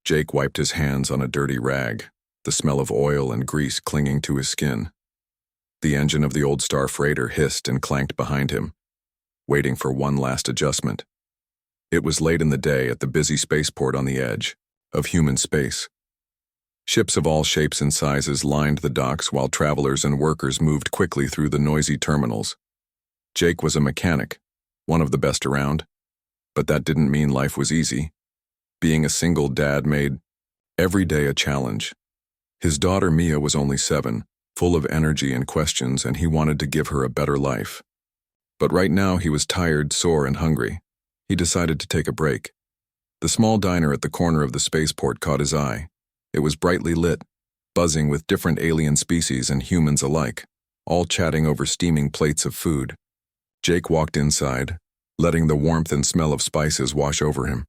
Jake wiped his hands on a dirty rag, the smell of oil and grease clinging to his skin. The engine of the old star freighter hissed and clanked behind him, waiting for one last adjustment. It was late in the day at the busy spaceport on the edge of human space. Ships of all shapes and sizes lined the docks while travelers and workers moved quickly through the noisy terminals. Jake was a mechanic, one of the best around, but that didn't mean life was easy. Being a single dad made every day a challenge. His daughter Mia was only 7, full of energy and questions, and he wanted to give her a better life. But right now he was tired, sore, and hungry. He decided to take a break. The small diner at the corner of the spaceport caught his eye. It was brightly lit, buzzing with different alien species and humans alike, all chatting over steaming plates of food. Jake walked inside, letting the warmth and smell of spices wash over him.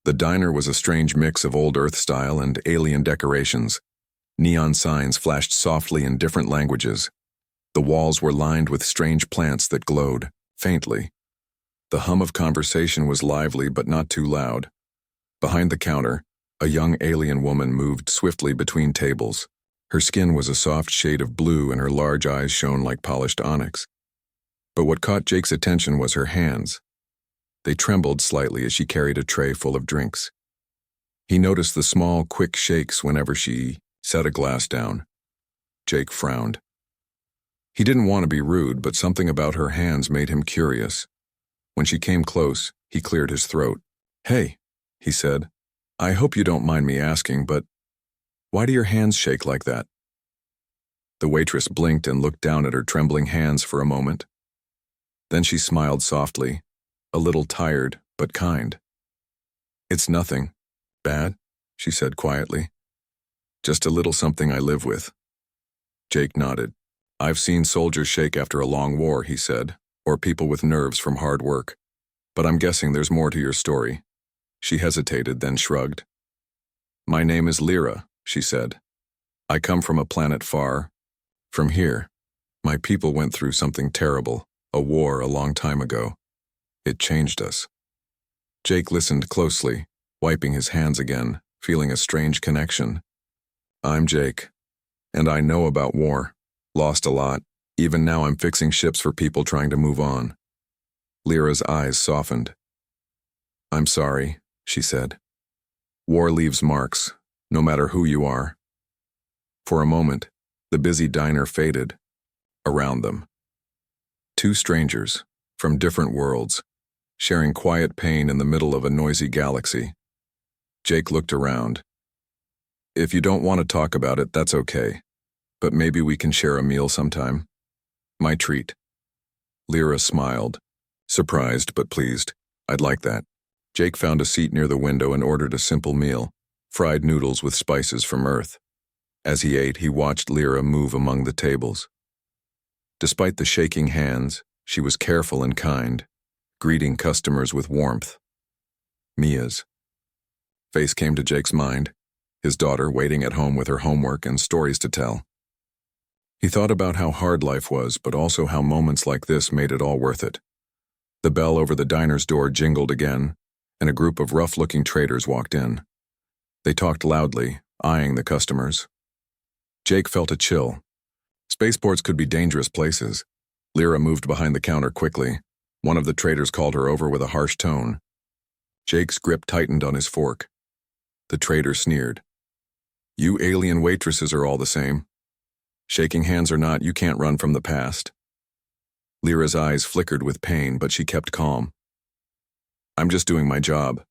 The diner was a strange mix of old Earth style and alien decorations. Neon signs flashed softly in different languages. The walls were lined with strange plants that glowed, faintly. The hum of conversation was lively but not too loud. Behind the counter, a young alien woman moved swiftly between tables. Her skin was a soft shade of blue and her large eyes shone like polished onyx. But what caught Jake's attention was her hands. They trembled slightly as she carried a tray full of drinks. He noticed the small, quick shakes whenever she set a glass down. Jake frowned. He didn't want to be rude, but something about her hands made him curious. When she came close, he cleared his throat. "Hey," he said, "I hope you don't mind me asking, but why do your hands shake like that?" The waitress blinked and looked down at her trembling hands for a moment. Then she smiled softly, a little tired but kind. "It's nothing bad," she said quietly. "Just a little something I live with." Jake nodded. "I've seen soldiers shake after a long war," he said, "or people with nerves from hard work. But I'm guessing there's more to your story." She hesitated, then shrugged. "My name is Lyra," she said. "I come from a planet far from here. My people went through something terrible, a war a long time ago. It changed us." Jake listened closely, wiping his hands again, feeling a strange connection. "I'm Jake, and I know about war. Lost a lot. Even now I'm fixing ships for people trying to move on." Lyra's eyes softened. "I'm sorry," she said. "War leaves marks, no matter who you are." For a moment, the busy diner faded. Around them, 2 strangers, from different worlds, sharing quiet pain in the middle of a noisy galaxy. Jake looked around. "If you don't want to talk about it, that's okay. But maybe we can share a meal sometime. My treat." Lyra smiled, surprised but pleased. "I'd like that." Jake found a seat near the window and ordered a simple meal, fried noodles with spices from Earth. As he ate, he watched Lyra move among the tables. Despite the shaking hands, she was careful and kind, greeting customers with warmth. Mia's face came to Jake's mind, his daughter waiting at home with her homework and stories to tell. He thought about how hard life was, but also how moments like this made it all worth it. The bell over the diner's door jingled again, and a group of rough-looking traders walked in. They talked loudly, eyeing the customers. Jake felt a chill. Spaceports could be dangerous places. Lyra moved behind the counter quickly. One of the traders called her over with a harsh tone. Jake's grip tightened on his fork. The trader sneered. "You alien waitresses are all the same. Shaking hands or not, you can't run from the past." Lyra's eyes flickered with pain, but she kept calm. "I'm just doing my job,"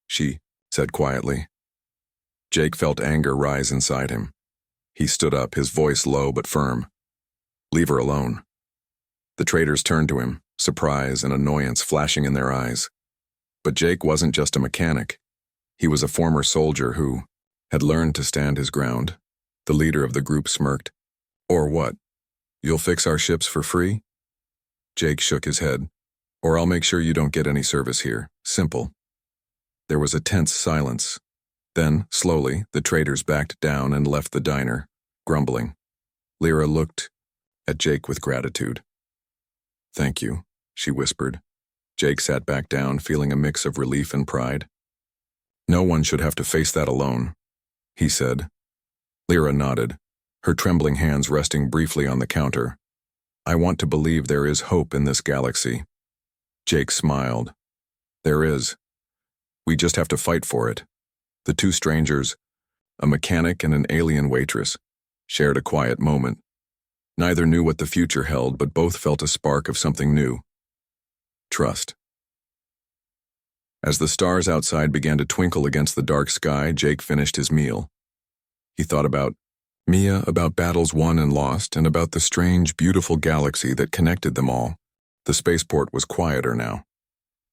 she said quietly. Jake felt anger rise inside him. He stood up, his voice low but firm. "Leave her alone." The traders turned to him, surprise and annoyance flashing in their eyes. But Jake wasn't just a mechanic. He was a former soldier who had learned to stand his ground. The leader of the group smirked. "Or what? You'll fix our ships for free?" Jake shook his head. "Or I'll make sure you don't get any service here. Simple." There was a tense silence. Then, slowly, the traders backed down and left the diner, grumbling. Lyra looked at Jake with gratitude. "Thank you," she whispered. Jake sat back down, feeling a mix of relief and pride. No one should have to face that alone, he said. Lyra nodded, her trembling hands resting briefly on the counter. I want to believe there is hope in this galaxy. Jake smiled. There is. We just have to fight for it. The two strangers, a mechanic and an alien waitress, shared a quiet moment. Neither knew what the future held, but both felt a spark of something new. Trust. As the stars outside began to twinkle against the dark sky, Jake finished his meal. He thought about Mia, about battles won and lost, and about the strange, beautiful galaxy that connected them all. The spaceport was quieter now.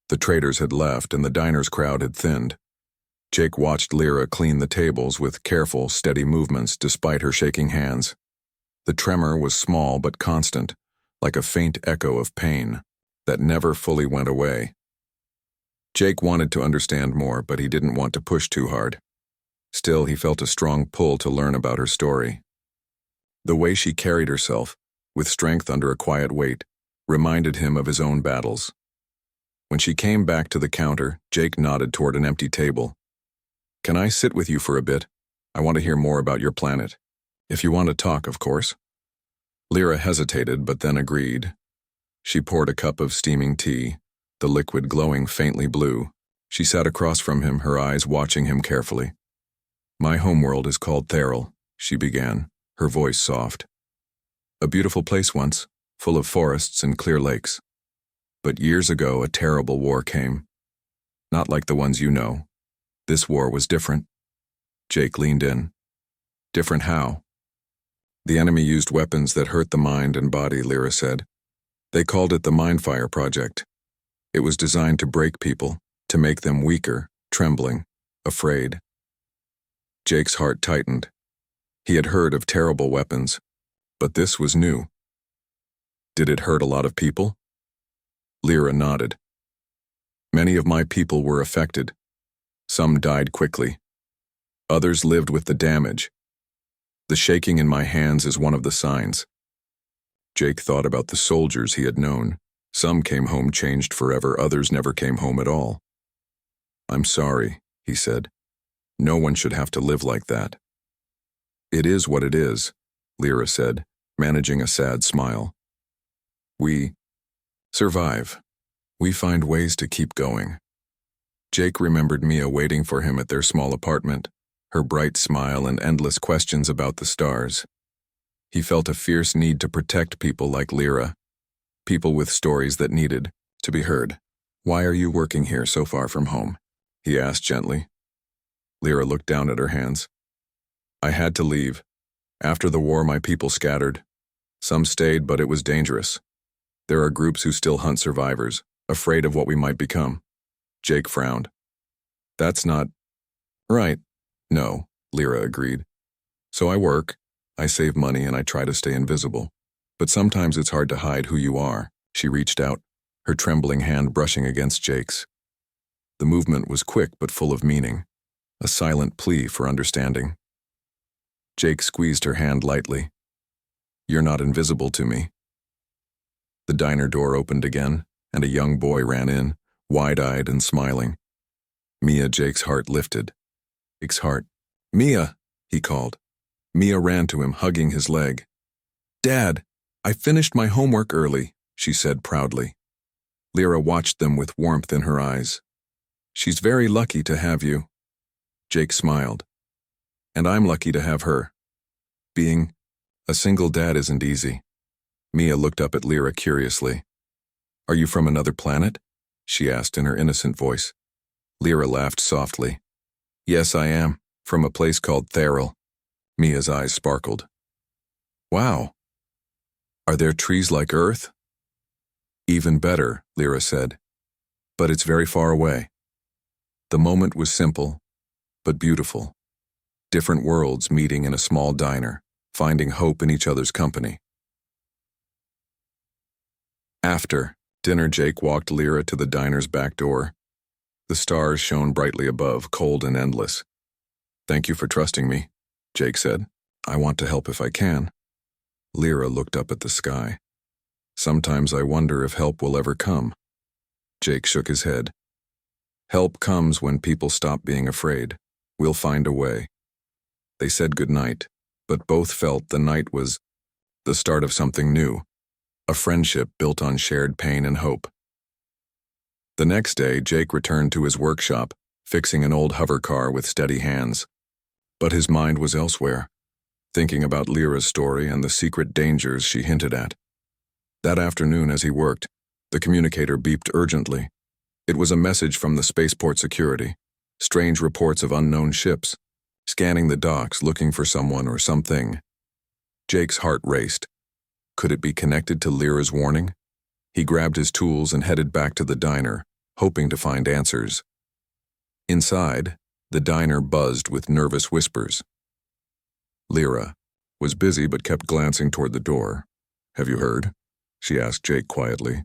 The traders had left and the diner's crowd had thinned. Jake watched Lyra clean the tables with careful, steady movements despite her shaking hands. The tremor was small but constant, like a faint echo of pain that never fully went away. Jake wanted to understand more, but he didn't want to push too hard. Still, he felt a strong pull to learn about her story. The way she carried herself, with strength under a quiet weight, reminded him of his own battles. When she came back to the counter, Jake nodded toward an empty table. Can I sit with you for a bit? I want to hear more about your planet. If you want to talk, of course. Lyra hesitated, but then agreed. She poured a cup of steaming tea, the liquid glowing faintly blue. She sat across from him, her eyes watching him carefully. My homeworld is called Theral, she began, her voice soft. A beautiful place once, full of forests and clear lakes. But years ago, a terrible war came. Not like the ones you know. This war was different. Jake leaned in. Different how? The enemy used weapons that hurt the mind and body, Lyra said. They called it the Mindfire Project. It was designed to break people, to make them weaker, trembling, afraid. Jake's heart tightened. He had heard of terrible weapons, but this was new. Did it hurt a lot of people? Lyra nodded. Many of my people were affected. Some died quickly. Others lived with the damage. The shaking in my hands is one of the signs. Jake thought about the soldiers he had known. Some came home changed forever, others never came home at all. I'm sorry, he said. No one should have to live like that. It is what it is, Lyra said, managing a sad smile. We survive. We find ways to keep going. Jake remembered Mia waiting for him at their small apartment, her bright smile and endless questions about the stars. He felt a fierce need to protect people like Lyra, people with stories that needed to be heard. Why are you working here so far from home? He asked gently. Lyra looked down at her hands. I had to leave. After the war, my people scattered. Some stayed, but it was dangerous. There are groups who still hunt survivors, afraid of what we might become. Jake frowned. That's not right. No, Lyra agreed. So I work, I save money, and I try to stay invisible. But sometimes it's hard to hide who you are. She reached out, her trembling hand brushing against Jake's. The movement was quick but full of meaning, a silent plea for understanding. Jake squeezed her hand lightly. You're not invisible to me. The diner door opened again, and a young boy ran in, wide-eyed and smiling. Mia, Jake's heart lifted. Jake's heart. Mia, he called. Mia ran to him, hugging his leg. Dad, I finished my homework early, she said proudly. Lyra watched them with warmth in her eyes. She's very lucky to have you. Jake smiled. And I'm lucky to have her. Being a single dad isn't easy. Mia looked up at Lyra curiously. Are you from another planet? She asked in her innocent voice. Lyra laughed softly. Yes, I am, from a place called Theral. Mia's eyes sparkled. Wow. Are there trees like Earth? Even better, Lyra said. But it's very far away. The moment was simple, but beautiful. Different worlds meeting in a small diner, finding hope in each other's company. After dinner, Jake walked Lyra to the diner's back door. The stars shone brightly above, cold and endless. Thank you for trusting me, Jake said. I want to help if I can. Lyra looked up at the sky. Sometimes I wonder if help will ever come. Jake shook his head. Help comes when people stop being afraid. We'll find a way. They said goodnight, but both felt the night was the start of something new, a friendship built on shared pain and hope. The next day, Jake returned to his workshop, fixing an old hover car with steady hands. But his mind was elsewhere, thinking about Lyra's story and the secret dangers she hinted at. That afternoon as he worked, the communicator beeped urgently. It was a message from the spaceport security, strange reports of unknown ships, scanning the docks looking for someone or something. Jake's heart raced. Could it be connected to Lyra's warning? He grabbed his tools and headed back to the diner, hoping to find answers. Inside, the diner buzzed with nervous whispers. Lyra was busy but kept glancing toward the door. "Have you heard?" she asked Jake quietly.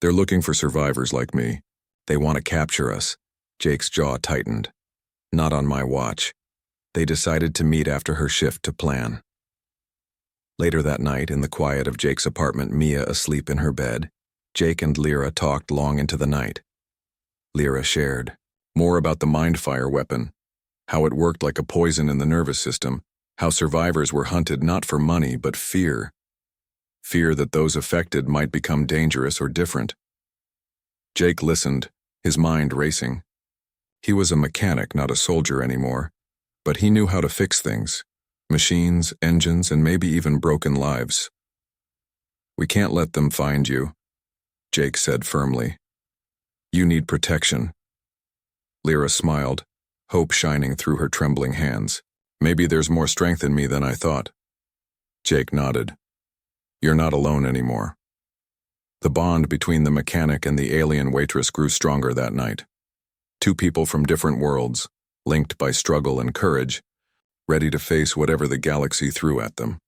"They're looking for survivors like me. They want to capture us." Jake's jaw tightened. "Not on my watch." They decided to meet after her shift to plan. Later that night, in the quiet of Jake's apartment, Mia asleep in her bed, Jake and Lyra talked long into the night. Lyra shared more about the mindfire weapon, how it worked like a poison in the nervous system, how survivors were hunted not for money but fear. Fear that those affected might become dangerous or different. Jake listened, his mind racing. He was a mechanic, not a soldier anymore, but he knew how to fix things. Machines, engines, and maybe even broken lives. "We can't let them find you," Jake said firmly. "You need protection." Lyra smiled, hope shining through her trembling hands. "Maybe there's more strength in me than I thought." Jake nodded. "You're not alone anymore." The bond between the mechanic and the alien waitress grew stronger that night. Two people from different worlds, linked by struggle and courage, ready to face whatever the galaxy threw at them.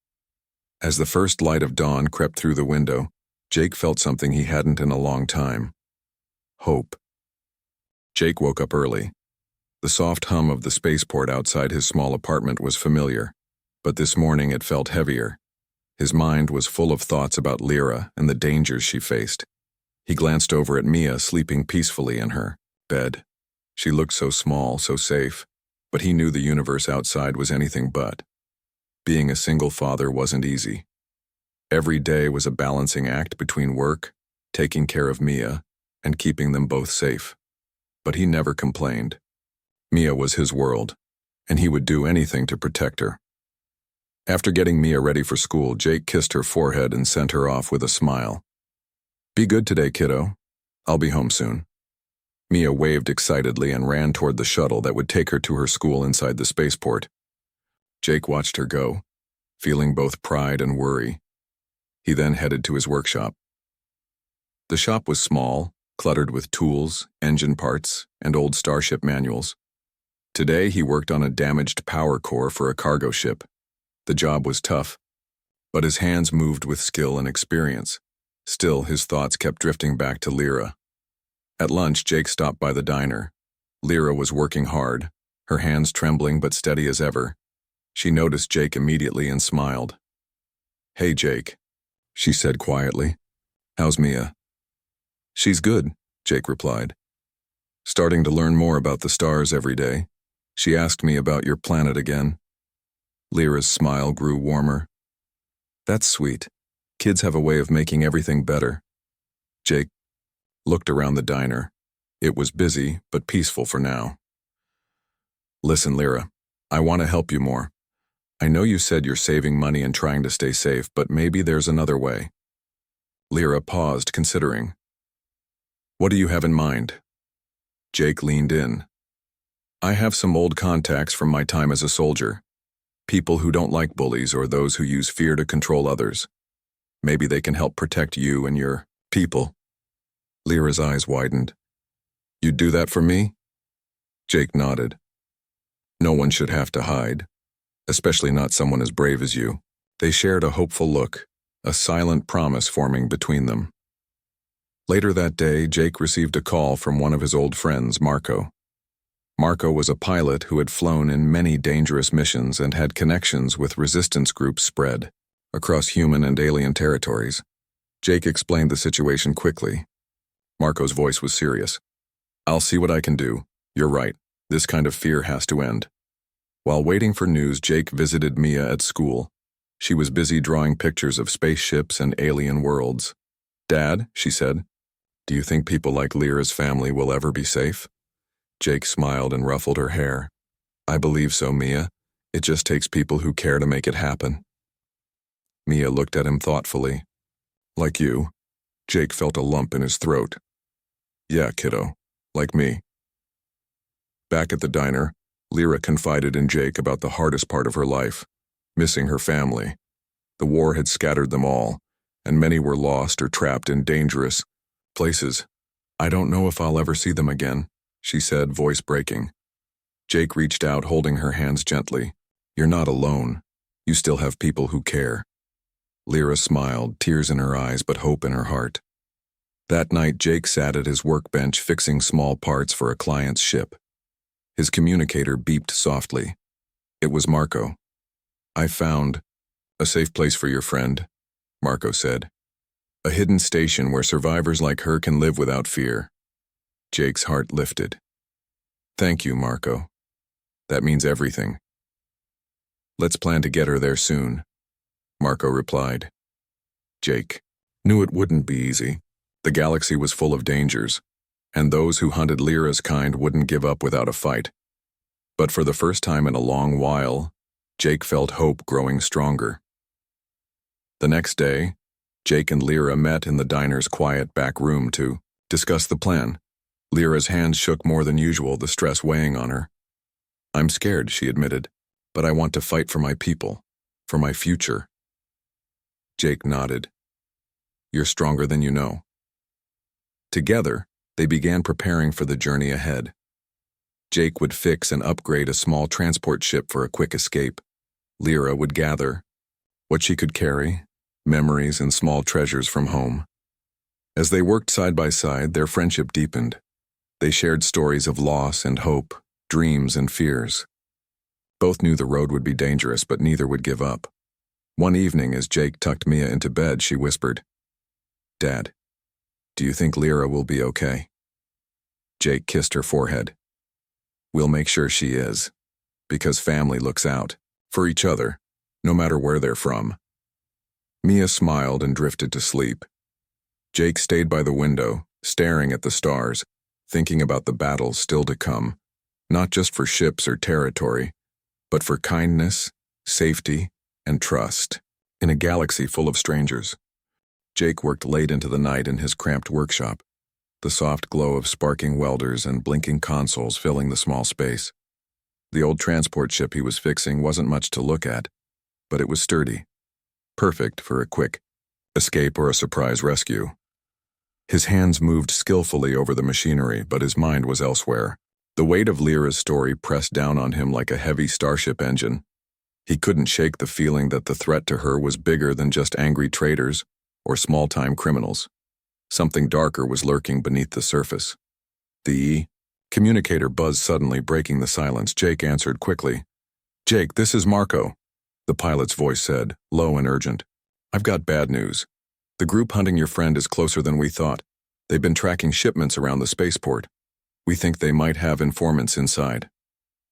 As the first light of dawn crept through the window, Jake felt something he hadn't in a long time. Hope. Jake woke up early. The soft hum of the spaceport outside his small apartment was familiar, but this morning it felt heavier. His mind was full of thoughts about Lyra and the dangers she faced. He glanced over at Mia sleeping peacefully in her bed. She looked so small, so safe. But he knew the universe outside was anything but. Being a single father wasn't easy. Every day was a balancing act between work, taking care of Mia, and keeping them both safe. But he never complained. Mia was his world, and he would do anything to protect her. After getting Mia ready for school, Jake kissed her forehead and sent her off with a smile. "Be good today, kiddo. I'll be home soon." Mia waved excitedly and ran toward the shuttle that would take her to her school inside the spaceport. Jake watched her go, feeling both pride and worry. He then headed to his workshop. The shop was small, cluttered with tools, engine parts, and old starship manuals. Today he worked on a damaged power core for a cargo ship. The job was tough, but his hands moved with skill and experience. Still, his thoughts kept drifting back to Lyra. At lunch, Jake stopped by the diner. Lyra was working hard, her hands trembling but steady as ever. She noticed Jake immediately and smiled. "Hey, Jake," she said quietly. "How's Mia?" "She's good," Jake replied. "Starting to learn more about the stars every day. She asked me about your planet again." Lyra's smile grew warmer. "That's sweet. Kids have a way of making everything better." Jake looked around the diner. It was busy, but peaceful for now. "Listen, Lyra, I want to help you more. I know you said you're saving money and trying to stay safe, but maybe there's another way." Lyra paused, considering. "What do you have in mind?" Jake leaned in. "I have some old contacts from my time as a soldier. People who don't like bullies or those who use fear to control others. Maybe they can help protect you and your people." Lyra's eyes widened. "You'd do that for me?" Jake nodded. "No one should have to hide, especially not someone as brave as you." They shared a hopeful look, a silent promise forming between them. Later that day, Jake received a call from one of his old friends, Marco. Marco was a pilot who had flown in many dangerous missions and had connections with resistance groups spread across human and alien territories. Jake explained the situation quickly. Marco's voice was serious. I'll see what I can do. You're right. This kind of fear has to end. While waiting for news, Jake visited Mia at school. She was busy drawing pictures of spaceships and alien worlds. Dad, she said, do you think people like Lyra's family will ever be safe? Jake smiled and ruffled her hair. I believe so, Mia. It just takes people who care to make it happen. Mia looked at him thoughtfully. Like you. Jake felt a lump in his throat. Yeah, kiddo. Like me. Back at the diner, Lyra confided in Jake about the hardest part of her life, missing her family. The war had scattered them all, and many were lost or trapped in dangerous places. I don't know if I'll ever see them again, she said, voice breaking. Jake reached out, holding her hands gently. You're not alone. You still have people who care. Lyra smiled, tears in her eyes but hope in her heart. That night, Jake sat at his workbench fixing small parts for a client's ship. His communicator beeped softly. It was Marco. I found a safe place for your friend, Marco said. A hidden station where survivors like her can live without fear. Jake's heart lifted. Thank you, Marco. That means everything. Let's plan to get her there soon, Marco replied. Jake knew it wouldn't be easy. The galaxy was full of dangers, and those who hunted Lyra's kind wouldn't give up without a fight. But for the first time in a long while, Jake felt hope growing stronger. The next day, Jake and Lyra met in the diner's quiet back room to discuss the plan. Lyra's hands shook more than usual, the stress weighing on her. I'm scared, she admitted, but I want to fight for my people, for my future. Jake nodded. You're stronger than you know. Together, they began preparing for the journey ahead. Jake would fix and upgrade a small transport ship for a quick escape. Lyra would gather what she could carry, memories and small treasures from home. As they worked side by side, their friendship deepened. They shared stories of loss and hope, dreams and fears. Both knew the road would be dangerous, but neither would give up. One evening, as Jake tucked Mia into bed, she whispered, Dad, do you think Lyra will be okay? Jake kissed her forehead. We'll make sure she is, because family looks out for each other, no matter where they're from. Mia smiled and drifted to sleep. Jake stayed by the window, staring at the stars, thinking about the battles still to come, not just for ships or territory, but for kindness, safety, and trust, in a galaxy full of strangers. Jake worked late into the night in his cramped workshop, the soft glow of sparking welders and blinking consoles filling the small space. The old transport ship he was fixing wasn't much to look at, but it was sturdy, perfect for a quick escape or a surprise rescue. His hands moved skillfully over the machinery, but his mind was elsewhere. The weight of Lyra's story pressed down on him like a heavy starship engine. He couldn't shake the feeling that the threat to her was bigger than just angry traders or small-time criminals. Something darker was lurking beneath the surface. The communicator buzzed suddenly, breaking the silence. Jake answered quickly. Jake, this is Marco, the pilot's voice said, low and urgent. I've got bad news. The group hunting your friend is closer than we thought. They've been tracking shipments around the spaceport. We think they might have informants inside.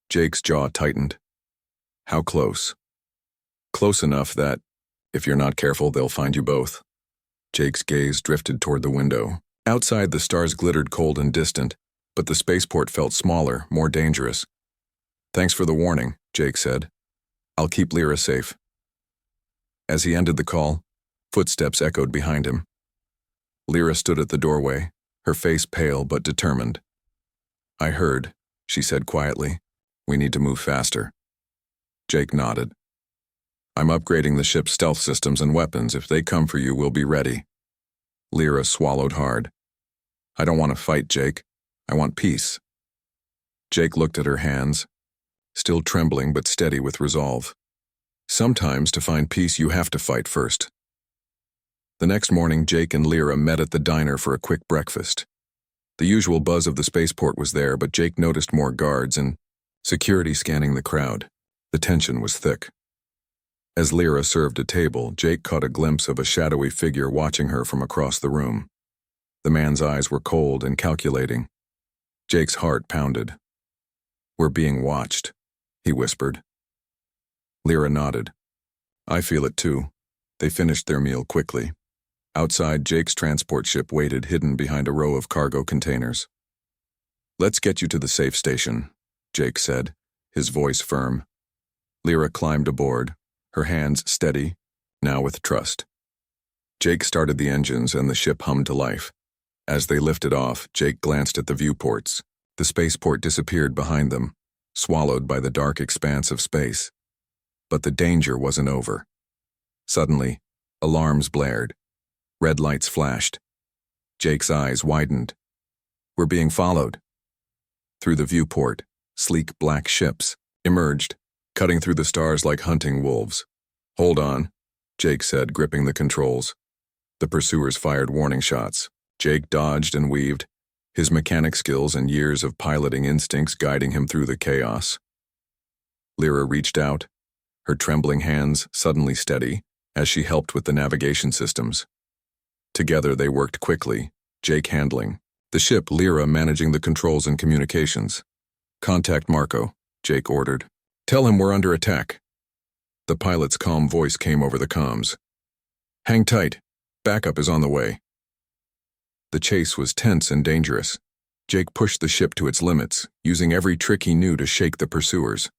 Jake's jaw tightened. How close? Close enough that, if you're not careful, they'll find you both. Jake's gaze drifted toward the window. Outside, the stars glittered cold and distant, but the spaceport felt smaller, more dangerous. Thanks for the warning, Jake said. I'll keep Lyra safe. As he ended the call, footsteps echoed behind him. Lyra stood at the doorway, her face pale but determined. I heard, she said quietly. We need to move faster. Jake nodded. I'm upgrading the ship's stealth systems and weapons. If they come for you, we'll be ready. Lyra swallowed hard. I don't want to fight, Jake. I want peace. Jake looked at her hands, still trembling but steady with resolve. Sometimes, to find peace, you have to fight first. The next morning, Jake and Lyra met at the diner for a quick breakfast. The usual buzz of the spaceport was there, but Jake noticed more guards and security scanning the crowd. The tension was thick. As Lyra served a table, Jake caught a glimpse of a shadowy figure watching her from across the room. The man's eyes were cold and calculating. Jake's heart pounded. "We're being watched," he whispered. Lyra nodded. "I feel it too." They finished their meal quickly. Outside, Jake's transport ship waited hidden behind a row of cargo containers. "Let's get you to the safe station," Jake said, his voice firm. Lyra climbed aboard, her hands steady, now with trust. Jake started the engines and the ship hummed to life. As they lifted off, Jake glanced at the viewports. The spaceport disappeared behind them, swallowed by the dark expanse of space. But the danger wasn't over. Suddenly, alarms blared. Red lights flashed. Jake's eyes widened. "We're being followed." Through the viewport, sleek black ships emerged, cutting through the stars like hunting wolves. "Hold on," Jake said, gripping the controls. The pursuers fired warning shots. Jake dodged and weaved, his mechanic skills and years of piloting instincts guiding him through the chaos. Lyra reached out, her trembling hands suddenly steady as she helped with the navigation systems. Together they worked quickly, Jake handling the ship, Lyra managing the controls and communications. "Contact Marco," Jake ordered. "Tell him we're under attack." The pilot's calm voice came over the comms. "Hang tight. Backup is on the way." The chase was tense and dangerous. Jake pushed the ship to its limits, using every trick he knew to shake the pursuers.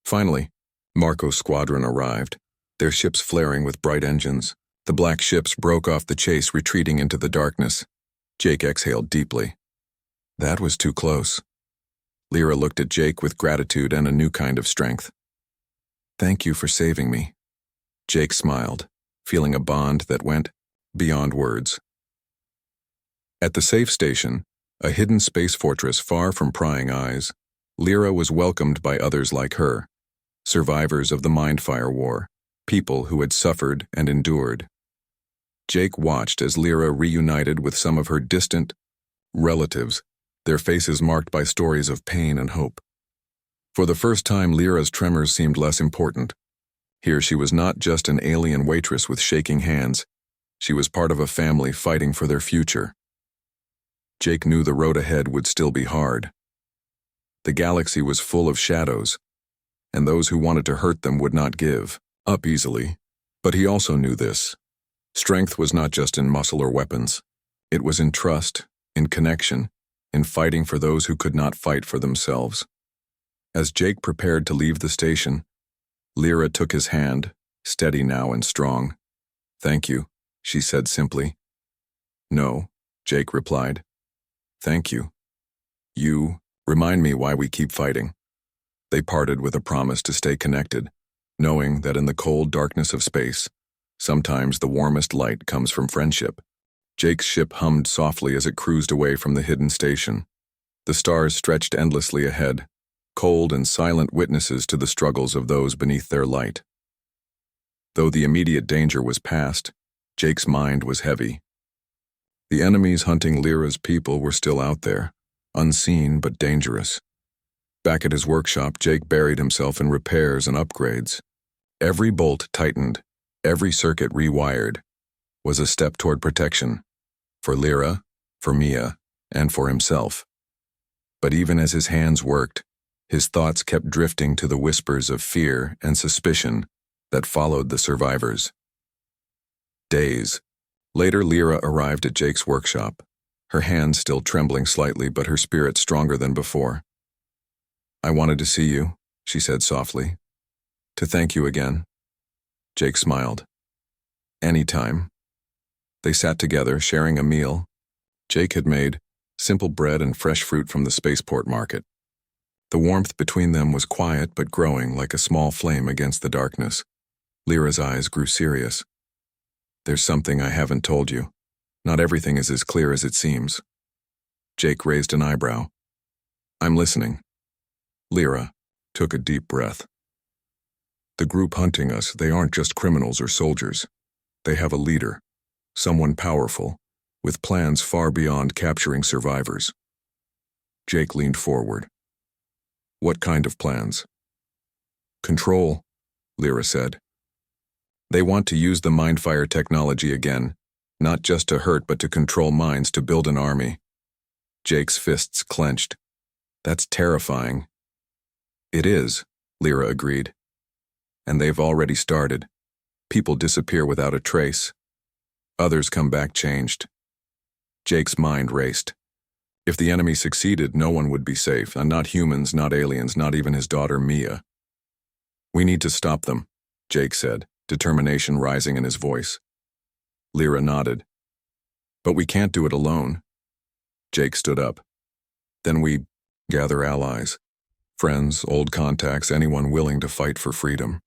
Finally, Marco's squadron arrived, their ships flaring with bright engines. The black ships broke off the chase, retreating into the darkness. Jake exhaled deeply. That was too close. Lyra looked at Jake with gratitude and a new kind of strength. "Thank you for saving me." Jake smiled, feeling a bond that went beyond words. At the safe station, a hidden space fortress far from prying eyes, Lyra was welcomed by others like her, survivors of the Mindfire War, people who had suffered and endured. Jake watched as Lyra reunited with some of her distant relatives, their faces marked by stories of pain and hope. For the first time, Lyra's tremors seemed less important. Here she was not just an alien waitress with shaking hands. She was part of a family fighting for their future. Jake knew the road ahead would still be hard. The galaxy was full of shadows, and those who wanted to hurt them would not give up easily. But he also knew this. Strength was not just in muscle or weapons. It was in trust, in connection, in fighting for those who could not fight for themselves. As Jake prepared to leave the station, Lyra took his hand, steady now and strong. "Thank you," she said simply. "No," Jake replied. "Thank you. You remind me why we keep fighting." They parted with a promise to stay connected, knowing that in the cold darkness of space, sometimes the warmest light comes from friendship. Jake's ship hummed softly as it cruised away from the hidden station. The stars stretched endlessly ahead, cold and silent witnesses to the struggles of those beneath their light. Though the immediate danger was past, Jake's mind was heavy. The enemies hunting Lyra's people were still out there, unseen but dangerous. Back at his workshop, Jake buried himself in repairs and upgrades. Every bolt tightened, every circuit rewired, was a step toward protection, for Lyra, for Mia, and for himself. But even as his hands worked, his thoughts kept drifting to the whispers of fear and suspicion that followed the survivors. Days later, Lyra arrived at Jake's workshop, her hands still trembling slightly but her spirit stronger than before. "I wanted to see you," she said softly. "To thank you again." Jake smiled. "Anytime." They sat together, sharing a meal. Jake had made simple bread and fresh fruit from the spaceport market. The warmth between them was quiet but growing like a small flame against the darkness. Lyra's eyes grew serious. "There's something I haven't told you. Not everything is as clear as it seems." Jake raised an eyebrow. "I'm listening." Lyra took a deep breath. "The group hunting us, they aren't just criminals or soldiers. They have a leader, someone powerful, with plans far beyond capturing survivors." Jake leaned forward. "What kind of plans?" "Control," Lyra said. "They want to use the Mindfire technology again, not just to hurt but to control minds to build an army." Jake's fists clenched. That's terrifying. It is, Lyra agreed. And they've already started. People disappear without a trace. Others come back changed. Jake's mind raced. If the enemy succeeded, no one would be safe, and not humans, not aliens, not even his daughter Mia. We need to stop them, Jake said, determination rising in his voice. Lyra nodded. But we can't do it alone. Jake stood up. Then we gather allies. Friends, old contacts, anyone willing to fight for freedom.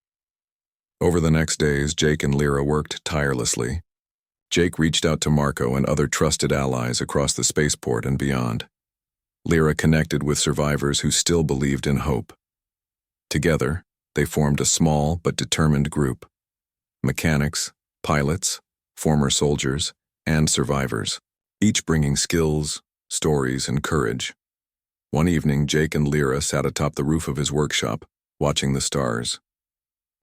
Over the next days, Jake and Lyra worked tirelessly. Jake reached out to Marco and other trusted allies across the spaceport and beyond. Lyra connected with survivors who still believed in hope. Together, they formed a small but determined group. Mechanics, pilots, former soldiers, and survivors, each bringing skills, stories, and courage. One evening, Jake and Lyra sat atop the roof of his workshop, watching the stars.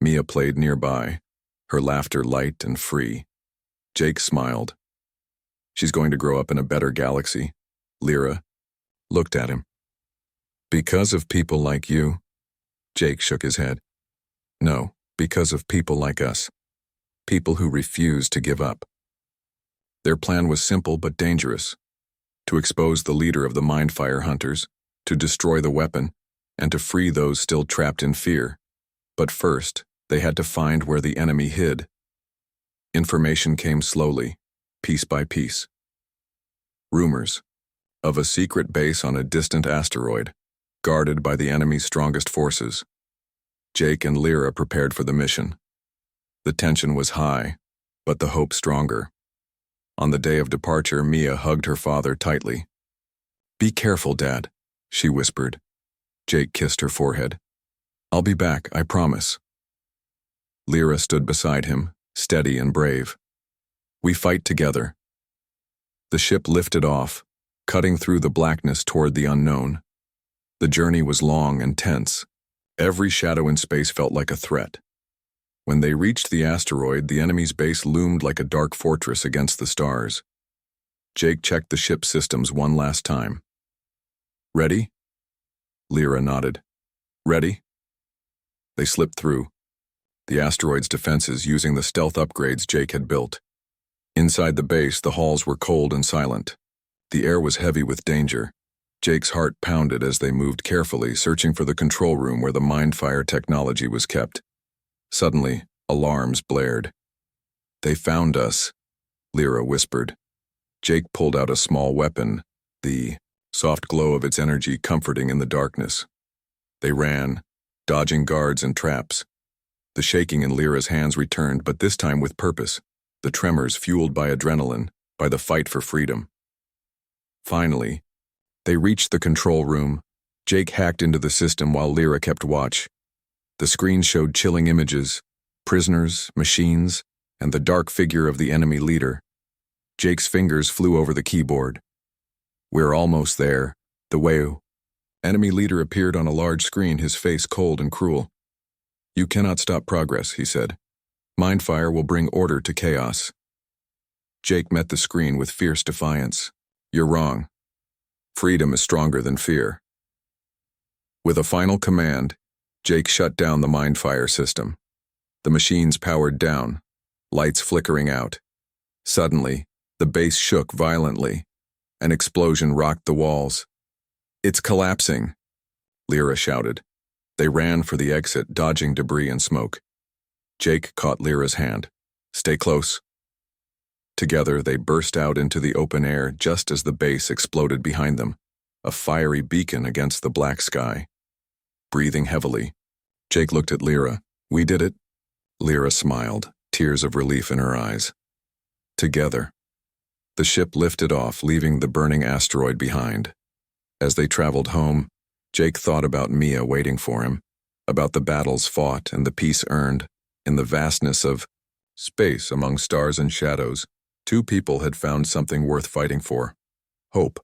Mia played nearby, her laughter light and free. Jake smiled. She's going to grow up in a better galaxy. Lyra looked at him. Because of people like you? Jake shook his head. No, because of people like us. People who refuse to give up. Their plan was simple but dangerous. To expose the leader of the Mindfire Hunters, to destroy the weapon, and to free those still trapped in fear. But first, they had to find where the enemy hid. Information came slowly, piece by piece. Rumors of a secret base on a distant asteroid, guarded by the enemy's strongest forces. Jake and Lyra prepared for the mission. The tension was high, but the hope stronger. On the day of departure, Mia hugged her father tightly. "Be careful, Dad," she whispered. Jake kissed her forehead. "I'll be back, I promise." Lyra stood beside him, steady and brave. "We fight together." The ship lifted off, cutting through the blackness toward the unknown. The journey was long and tense. Every shadow in space felt like a threat. When they reached the asteroid, the enemy's base loomed like a dark fortress against the stars. Jake checked the ship's systems one last time. "Ready?" Lyra nodded. "Ready?" They slipped through. The asteroid's defenses using the stealth upgrades Jake had built. Inside the base, the halls were cold and silent. The air was heavy with danger. Jake's heart pounded as they moved carefully, searching for the control room where the Mindfire technology was kept. Suddenly, alarms blared. "They found us," Lyra whispered. Jake pulled out a small weapon, the soft glow of its energy comforting in the darkness. They ran, dodging guards and traps. The shaking in Lyra's hands returned, but this time with purpose, the tremors fueled by adrenaline, by the fight for freedom. Finally, they reached the control room. Jake hacked into the system while Lyra kept watch. The screen showed chilling images, prisoners, machines, and the dark figure of the enemy leader. Jake's fingers flew over the keyboard. "We're almost there. The Weu." Enemy leader appeared on a large screen, his face cold and cruel. "You cannot stop progress," he said. "Mindfire will bring order to chaos." Jake met the screen with fierce defiance. "You're wrong. Freedom is stronger than fear." With a final command, Jake shut down the Mindfire system. The machines powered down, lights flickering out. Suddenly, the base shook violently. An explosion rocked the walls. "It's collapsing," Lyra shouted. They ran for the exit, dodging debris and smoke. Jake caught Lyra's hand. "Stay close." Together, they burst out into the open air just as the base exploded behind them, a fiery beacon against the black sky. Breathing heavily, Jake looked at Lyra. "We did it." Lyra smiled, tears of relief in her eyes. Together. The ship lifted off, leaving the burning asteroid behind. As they traveled home, Jake thought about Mia waiting for him, about the battles fought and the peace earned. In the vastness of space among stars and shadows, two people had found something worth fighting for: hope.